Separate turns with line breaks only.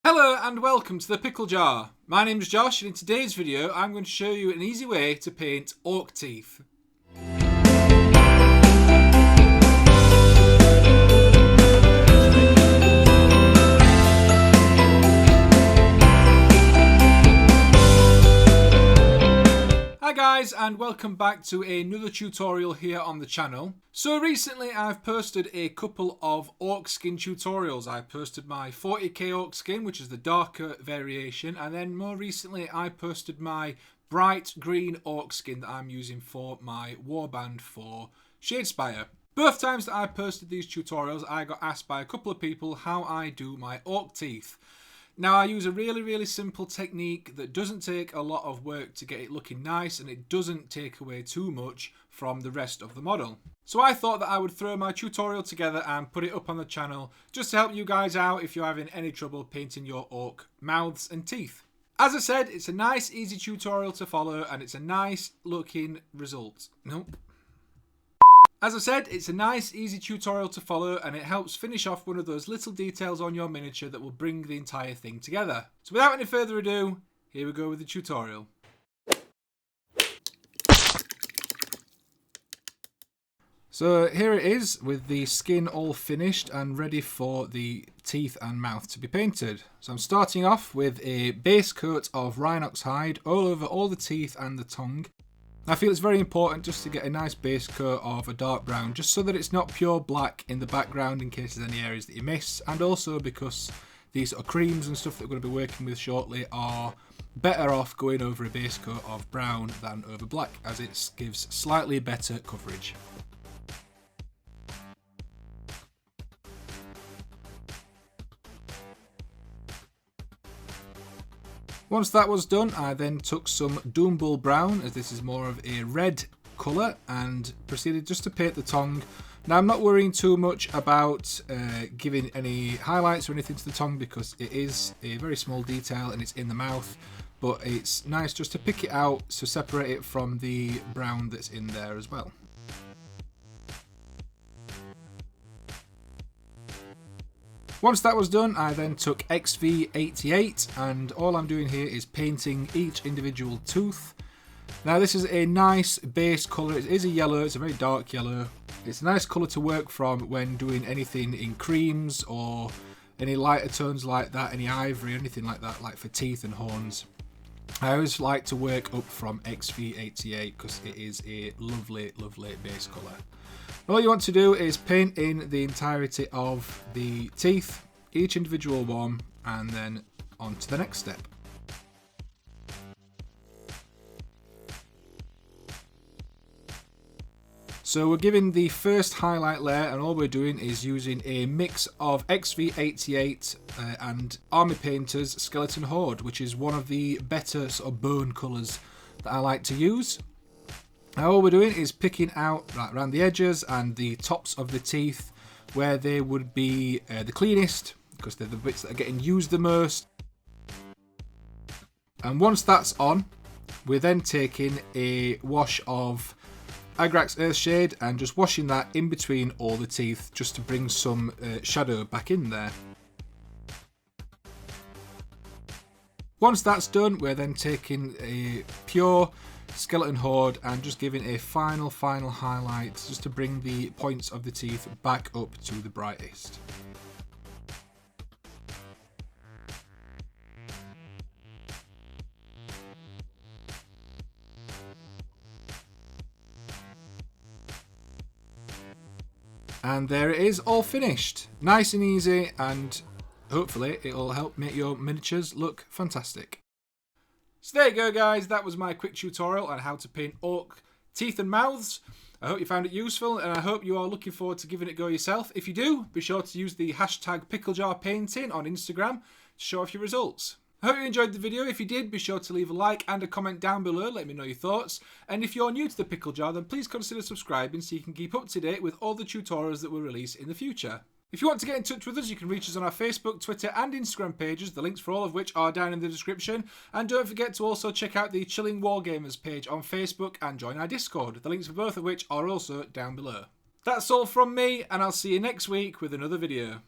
Hello and welcome to the Pickle Jar. My name is Josh and in today's video I'm going to show you an easy way to paint orc teeth. Hi guys and welcome back to another tutorial here on the channel. So recently I've posted a couple of orc skin tutorials. I posted my 40k orc skin, which is the darker variation, and then more recently I posted my bright green orc skin that I'm using for my warband for Shadespire. Both times that I posted these tutorials I got asked by a couple of people how I do my orc teeth. Now I use a really simple technique that doesn't take a lot of work to get it looking nice, and it doesn't take away too much from the rest of the model. So I thought that I would throw my tutorial together and put it up on the channel just to help you guys out if you're having any trouble painting your orc mouths and teeth. As I said, it's a nice easy tutorial to follow and it's a nice looking result. As I said, it's a nice, easy tutorial to follow and it helps finish off one of those little details on your miniature that will bring the entire thing together. So without any further ado, here we go with the tutorial. So here it is with the skin all finished and ready for the teeth and mouth to be painted. So I'm starting off with a base coat of Rhinox hide all over all the teeth and the tongue. I feel it's very important just to get a nice base coat of a dark brown, just so that it's not pure black in the background in case there's any areas that you miss, and also because these sort of creams and stuff that we're going to be working with shortly are better off going over a base coat of brown than over black, as it gives slightly better coverage. Once that was done, I then took some Doombull Brown, as this is more of a red colour, and proceeded just to paint the tongue. Now I'm not worrying too much about giving any highlights or anything to the tongue because it is a very small detail and it's in the mouth, but it's nice just to pick it out to separate it from the brown that's in there as well. Once that was done, I then took XV88 and all I'm doing here is painting each individual tooth. Now this is a nice base colour, it is a yellow, it's a very dark yellow. It's a nice colour to work from when doing anything in creams or any lighter tones like that, any ivory or anything like that, like for teeth and horns. I always like to work up from XV88 because it is a lovely base colour. All you want to do is paint in the entirety of the teeth, each individual one, and then on to the next step. So we're giving the first highlight layer, and all we're doing is using a mix of XV88 and Army Painter's Skeleton Horde, which is one of the better sort of bone colours that I like to use. Now all we're doing is picking out right around the edges and the tops of the teeth where they would be the cleanest, because they're the bits that are getting used the most. And once that's on, we're then taking a wash of Agrax Earthshade and just washing that in between all the teeth just to bring some shadow back in there. Once that's done, we're then taking a pure Skeleton Horde and just giving a final highlight just to bring the points of the teeth back up to the brightest. And there it is, all finished. Nice and easy, and hopefully it'll help make your miniatures look fantastic. So there you go guys, that was my quick tutorial on how to paint orc teeth and mouths. I hope you found it useful and I hope you are looking forward to giving it a go yourself. If you do, be sure to use the hashtag PickleJarPainting on Instagram to show off your results. I hope you enjoyed the video. If you did, be sure to leave a like and a comment down below, let me know your thoughts. And if you're new to the Pickle Jar, then please consider subscribing so you can keep up to date with all the tutorials that we'll release in the future. If you want to get in touch with us, you can reach us on our Facebook, Twitter and Instagram pages, the links for all of which are down in the description. And don't forget to also check out the Chilling Wargamers page on Facebook and join our Discord, the links for both of which are also down below. That's all from me, and I'll see you next week with another video.